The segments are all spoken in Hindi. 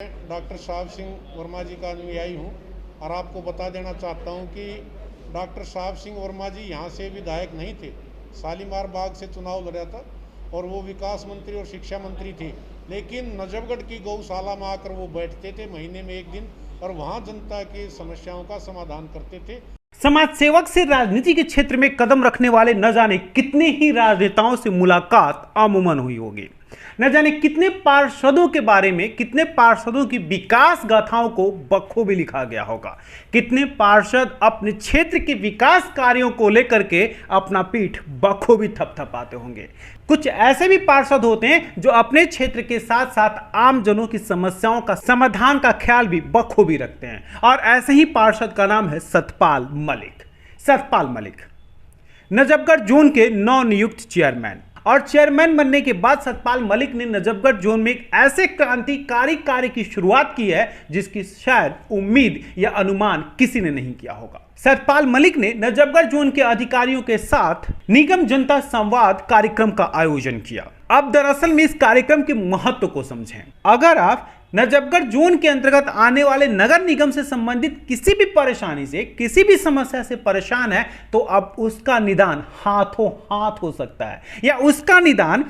डॉक्टर साहब सिंह वर्मा जी का अनुयायी हूँ और आपको बता देना चाहता हूँ कि डॉक्टर साहब सिंह वर्मा जी यहाँ से विधायक नहीं थे। शालीमार बाग से चुनाव लड़ा था और वो विकास मंत्री और शिक्षा मंत्री थे, लेकिन नजफगढ़ की गौशाला में आकर वो बैठते थे महीने में एक दिन और वहाँ जनता की समस्याओं का समाधान करते थे। समाज सेवक से राजनीति के क्षेत्र में कदम रखने वाले न जाने कितने ही राजनेताओं से मुलाकात अमूमन हुई होगी। न जाने कितने पार्षदों के बारे में, कितने पार्षदों की विकास गाथाओं को बखूबी लिखा गया होगा। कितने पार्षद अपने क्षेत्र के विकास कार्यों को लेकर के अपना पीठ बखूबी थपथपाते होंगे। कुछ ऐसे भी पार्षद होते हैं जो अपने क्षेत्र के साथ साथ आम जनों की समस्याओं का समाधान का ख्याल भी बखूबी रखते हैं, और ऐसे ही पार्षद का नाम है सतपाल मलिक। सतपाल मलिक नजफगढ़ जोन के नवनियुक्त चेयरमैन, और चेयरमैन बनने के बाद सतपाल मलिक ने नजफगढ़ जोन में एक ऐसे क्रांतिकारी कार्य की शुरुआत की है जिसकी शायद उम्मीद या अनुमान किसी ने नहीं किया होगा। सतपाल मलिक ने नजफगढ़ जोन के अधिकारियों के साथ निगम जनता संवाद कार्यक्रम का आयोजन किया। अब दरअसल में इस कार्यक्रम के महत्व को समझें। अगर आप नजफगढ़ जोन के अंतर्गत आने वाले नगर निगम से संबंधित किसी भी परेशानी से, किसी भी समस्या से परेशान है, तो अब उसका निदान हाथों हाथ हो सकता है, या उसका निदान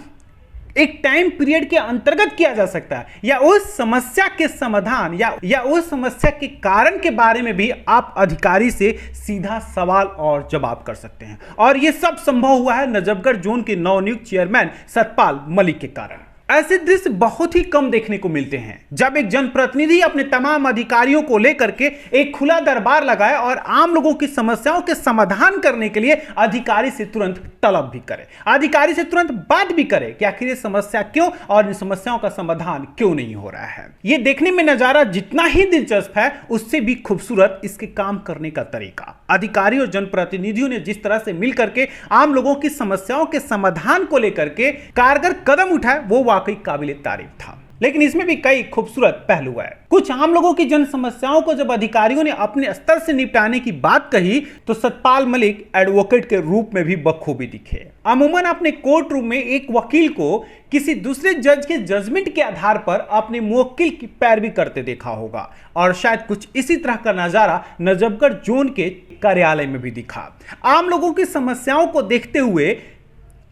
एक टाइम पीरियड के अंतर्गत किया जा सकता है, या उस समस्या के समाधान या उस समस्या के कारण के बारे में भी आप अधिकारी से सीधा सवाल और जवाब कर सकते हैं। और यह सब संभव हुआ है नजफगढ़ जोन के नवनियुक्त चेयरमैन सतपाल मलिक के कारण। ऐसे दृश्य बहुत ही कम देखने को मिलते हैं जब एक जनप्रतिनिधि अपने तमाम अधिकारियों को लेकर के एक खुला दरबार लगाए और आम लोगों की समस्याओं के समाधान करने के लिए अधिकारी से तुरंत तलब भी करे, अधिकारी से तुरंत बात भी करे कि आखिर ये समस्या क्यों और इन समस्याओं का समाधान क्यों नहीं हो रहा है। ये देखने में नजारा जितना ही दिलचस्प है, उससे भी खूबसूरत इसके काम करने का तरीका। अधिकारी और जनप्रतिनिधियों ने जिस तरह से मिलकर के आम लोगों की समस्याओं के समाधान को लेकर के कारगर कदम उठाए, वो वाकई काबिले तारीफ था। लेकिन इसमें भी कई खूबसूरत पहलू है। कुछ आम लोगों की जन समस्याओं को जब अधिकारियों ने अपने स्तर से निपटाने की बात कही तो सतपाल मलिक एडवोकेट के रूप में भी बखूबी दिखे। अमूमन अपने कोर्ट रूम में एक वकील को किसी दूसरे जज के जजमेंट के आधार पर अपने मुवक्किल की पैरवी करते देखा होगा, और शायद कुछ इसी तरह का नजारा नजफगढ़ जोन के कार्यालय में भी दिखा। आम लोगों की समस्याओं को देखते हुए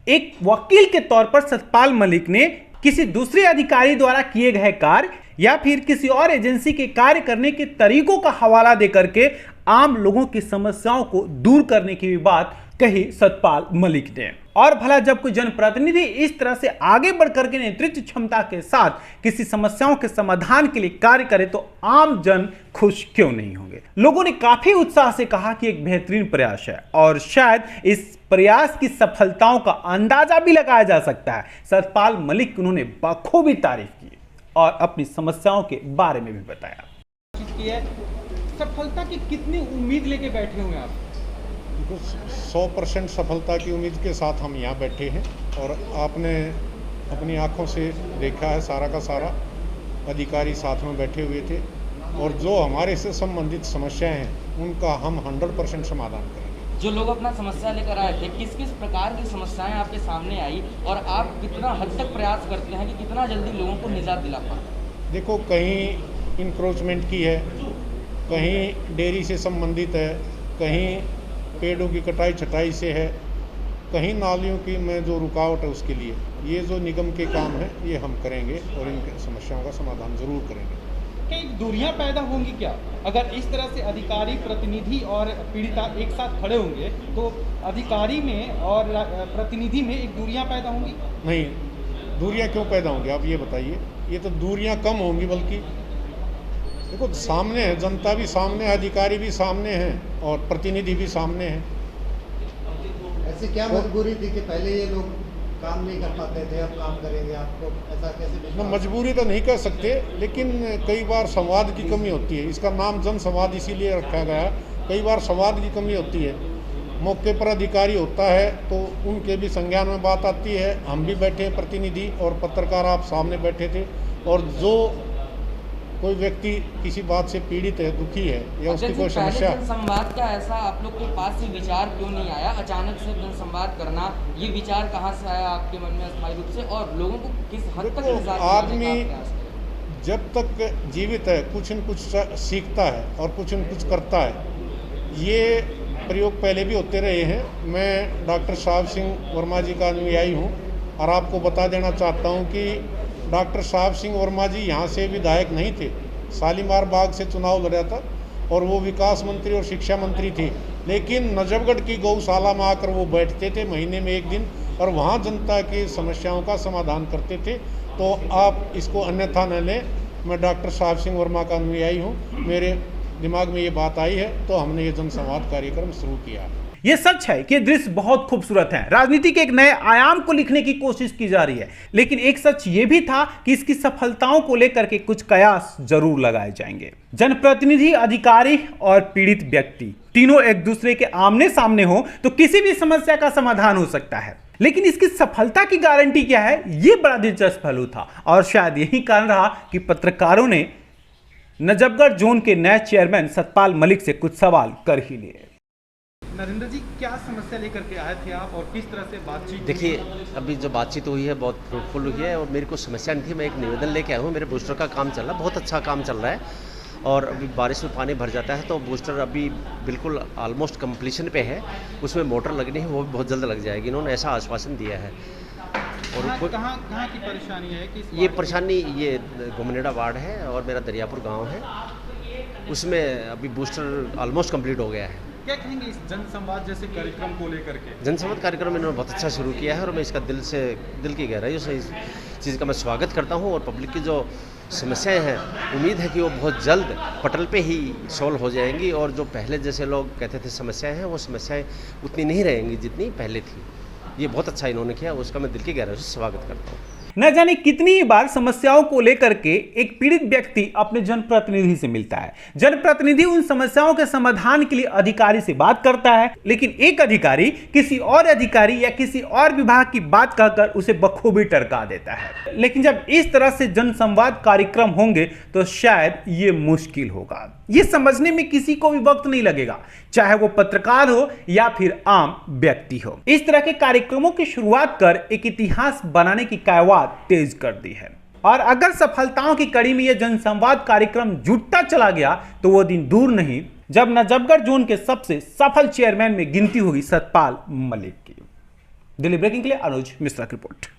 एक वकील के तौर पर सतपाल मलिक ने किसी दूसरे अधिकारी द्वारा किए गए कार्य या फिर किसी और एजेंसी के कार्य करने के तरीकों का हवाला देकर के आम लोगों की समस्याओं को दूर करने की भी बात कही सतपाल मलिक ने। और भला जब कोई जनप्रतिनिधि इस तरह से आगे बढ़कर के नेतृत्व क्षमता के साथ किसी समस्याओं के समाधान के लिए कार्य करे तो आम जन खुश क्यों नहीं होंगे। लोगों ने काफी उत्साह से कहा कि एक बेहतरीन प्रयास है, और शायद इस प्रयास की सफलताओं का अंदाजा भी लगाया जा सकता है। सतपाल मलिक की उन्होंने बखूबी तारीफ की और अपनी समस्याओं के बारे में भी बताया। सफलता की कितनी उम्मीद लेके बैठे हुए आप? 100% सफलता की उम्मीद के साथ हम यहाँ बैठे हैं, और आपने अपनी आंखों से देखा है सारा का सारा अधिकारी साथ में बैठे हुए थे, और जो हमारे से संबंधित समस्याएं हैं उनका हम 100% समाधान करेंगे। जो लोग अपना समस्या लेकर आए थे, किस किस प्रकार की समस्याएं आपके सामने आई और आप कितना हद तक प्रयास करते हैं कि कितना जल्दी लोगों को निजात दिला पाए? देखो, कहीं इंक्रोचमेंट की है, कहीं डेयरी से संबंधित है, कहीं पेड़ों की कटाई छटाई से है, कहीं नालियों की में जो रुकावट है उसके लिए। ये जो निगम के काम है ये हम करेंगे और इन समस्याओं का समाधान जरूर करेंगे। कई दूरियां पैदा होंगी क्या अगर इस तरह से अधिकारी, प्रतिनिधि और पीड़िता एक साथ खड़े होंगे? तो अधिकारी में और प्रतिनिधि में एक दूरियां पैदा होंगी? नहीं, दूरियां क्यों पैदा होंगी आप ये बताइए। ये तो दूरियां कम होंगी, बल्कि देखो सामने है, जनता भी सामने है, अधिकारी भी सामने हैं और प्रतिनिधि भी सामने हैं। ऐसे क्या मजबूरी थी कि पहले ये लोग काम नहीं कर पाते थे, अब काम करेंगे? आपको ऐसा कैसे? मजबूरी तो नहीं कह सकते, लेकिन कई बार संवाद की कमी होती है। इसका नाम जन संवाद इसीलिए रखा गया। कई बार संवाद की कमी होती है, मौके पर अधिकारी होता है तो उनके भी संज्ञान में बात आती है। हम भी बैठे प्रतिनिधि और पत्रकार आप सामने बैठे थे, और जो कोई व्यक्ति किसी बात से पीड़ित है, दुखी है, या उसकी कोई समस्या। जनसंवाद का ऐसा आप लोग के पास से विचार क्यों नहीं आया? अचानक से जनसंवाद करना, ये विचार कहाँ से आया आपके मन में अस्थायी रूप से, और लोगों को किस हद तक आदमी जब तक जीवित है कुछ न कुछ सीखता है और कुछ न कुछ करता है। ये प्रयोग पहले भी होते रहे हैं। मैं डॉक्टर साहब सिंह वर्मा जी का अनुयायी हूँ और आपको बता देना चाहता हूँ कि डॉक्टर साहब सिंह वर्मा जी यहाँ से विधायक नहीं थे, शालीमार बाग से चुनाव लड़ा था और वो विकास मंत्री और शिक्षा मंत्री थे, लेकिन नजफगढ़ की गौशाला में आकर वो बैठते थे महीने में एक दिन और वहाँ जनता की समस्याओं का समाधान करते थे। तो आप इसको अन्यथा न लें, मैं डॉक्टर साहब सिंह वर्मा का अनुयायी हूँ, मेरे दिमाग में ये बात आई है तो हमने ये जनसंवाद कार्यक्रम शुरू किया। ये सच है कि ये दृश्य बहुत खूबसूरत है, राजनीति के एक नए आयाम को लिखने की कोशिश की जा रही है, लेकिन एक सच ये भी था कि इसकी सफलताओं को लेकर के कुछ कयास जरूर लगाए जाएंगे। जनप्रतिनिधि, अधिकारी और पीड़ित व्यक्ति तीनों एक दूसरे के आमने सामने हो तो किसी भी समस्या का समाधान हो सकता है, लेकिन इसकी सफलता की गारंटी क्या है, ये बड़ा दिलचस्प पहलू था और शायद यही कारण रहा कि पत्रकारों ने नजफगढ़ जोन के नए चेयरमैन सतपाल मलिक से कुछ सवाल कर ही लिए। नरेंद्र जी, क्या समस्या लेकर के आए थे आप और किस तरह से बातचीत? देखिए, अभी जो बातचीत हुई है बहुत फ्रूटफुल हुई है और मेरी कोई समस्या नहीं थी। मैं एक निवेदन लेके आया हूँ, मेरे बूस्टर का काम चल रहा है, बहुत अच्छा काम चल रहा है और अभी बारिश में पानी भर जाता है तो बूस्टर अभी बिल्कुल ऑलमोस्ट कंप्लीशन पे है, उसमें मोटर लगनी है, वो भी बहुत जल्द लग जाएगी। इन्होंने ऐसा आश्वासन दिया है। और कहाँ की परेशानी है? ये परेशानी ये गुमनेड़ा वार्ड है और मेरा दरियापुर गाँव है, उसमें अभी बूस्टर ऑलमोस्ट कंप्लीट हो गया है। क्या कहेंगे इस जनसंवाद जैसे कार्यक्रम को लेकर के? जनसंवाद कार्यक्रम इन्होंने बहुत अच्छा शुरू किया है और मैं इसका दिल की गहराइयों से इस चीज़ का मैं स्वागत करता हूं और पब्लिक की जो समस्याएं हैं उम्मीद है कि वो बहुत जल्द पटल पे ही सॉल्व हो जाएंगी और जो पहले जैसे लोग कहते थे समस्याएं हैं वो समस्याएं उतनी नहीं रहेंगी जितनी पहले थी। ये बहुत अच्छा इन्होंने किया, उसका मैं दिल की गहराइयों से स्वागत करता हूँ। न जाने कितनी ही बार समस्याओं को लेकर के एक पीड़ित व्यक्ति अपने जनप्रतिनिधि से मिलता है, जनप्रतिनिधि उन समस्याओं के समाधान के लिए अधिकारी से बात करता है, लेकिन एक अधिकारी किसी और अधिकारी या किसी और विभाग की बात कहकर उसे बखूबी टरका देता है। लेकिन जब इस तरह से जनसंवाद कार्यक्रम होंगे तो शायद ये मुश्किल होगा। ये समझने में किसी को भी वक्त नहीं लगेगा, चाहे वो पत्रकार हो या फिर आम व्यक्ति हो। इस तरह के कार्यक्रमों की शुरुआत कर एक इतिहास बनाने की कवायद तेज कर दी है और अगर सफलताओं की कड़ी में यह जनसंवाद कार्यक्रम जुटता चला गया तो वो दिन दूर नहीं जब नजफगढ़ जोन के सबसे सफल चेयरमैन में गिनती होगी सतपाल मलिक की। दिल्ली ब्रेकिंग के लिए अनुज मिश्रा की रिपोर्ट।